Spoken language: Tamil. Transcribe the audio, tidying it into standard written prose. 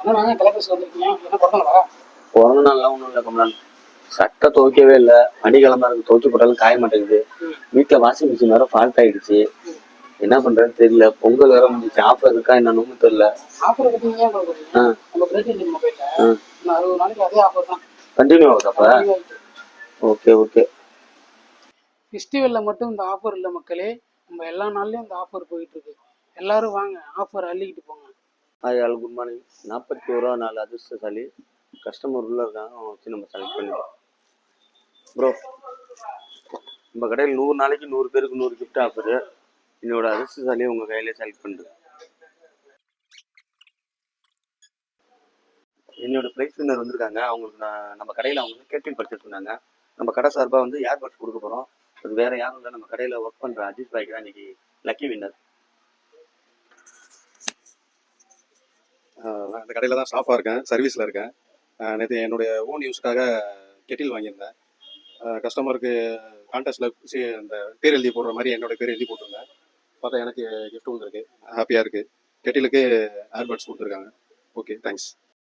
பிறந்த நாள்லாம் ஒன்றும் இல்லை கமலான். சட்டை துவைக்கவே இல்லை, அடிக்கிழமை இருக்கு, துவைச்சு போட்டாலும் காய மாட்டேங்குது. வீட்டில் வாஷிங் மிஷின் வேற ஃபால்ட் ஆயிடுச்சு. என்ன பண்றதுன்னு தெரியல. பொங்கல் வேற முடிஞ்சிச்சு, ஆஃபர் இருக்கா என்னன்னு தெரியல. கண்டினியூ ஆகுது அப்ப. Okay okay. ஃபெஸ்டிவல்ல மட்டும் இந்த ஆஃபர் இல்லை மக்களே, நம்ம எல்லா நாள்லயும் இந்த ஆஃபர் போயிட்டு இருக்கு. எல்லாரும் வாங்க, ஆஃபர் அள்ளிக்கிட்டு போங்க. Hi all, good morning. 41 ரூபா 4 அதிர்ஷ்டசாலி கஸ்டமர் உள்ள இருக்காங்க, அவங்க வச்சு நம்ம செலக்ட் பண்ணிடுவோம். ப்ரோ, நம்ம கடையில் 100 நாளைக்கு 100 பேருக்கு 100 கிஃப்ட் ஆஃபரு. என்னோட அதிர்ஷ்டசாலியை உங்கள் கையிலே செலக்ட் பண்ணிட்டு என்னோட ப்ரைஸ் வின்னர் வந்திருக்காங்க. அவங்களுக்கு நம்ம கடையில் அவங்க வந்து கேட்டரிங் பர்ச்சேஸ் பண்ணாங்க. நம்ம கடை சார்பாக வந்து ஏர்பட்ஸ் கொடுக்க போகிறோம். அது வேறு யாரும் இல்லை, நம்ம கடையில் ஒர்க் பண்ணுற அஜித் பாய்க்கு தான் இன்னைக்கு லக்கி வின்னர். நான் அந்த கடையில் தான் ஸ்டாஃபாக இருக்கேன், சர்வீஸில் இருக்கேன். நேற்று என்னுடைய ஓன் யூஸ்க்காக கெட்டில் வாங்கியிருந்தேன். கஸ்டமருக்கு கான்டெஸ்ட்டில் அந்த பேர் எழுதி போடுற மாதிரி என்னோட பேர் எழுதி போட்டிருந்தேன். பார்த்தா எனக்கு கிஃப்ட் வந்துருக்கு, ஹாப்பியாக இருக்குது. கெட்டிலுக்கு ஏர்பட்ஸ் கொடுத்துருக்காங்க. Okay, thanks.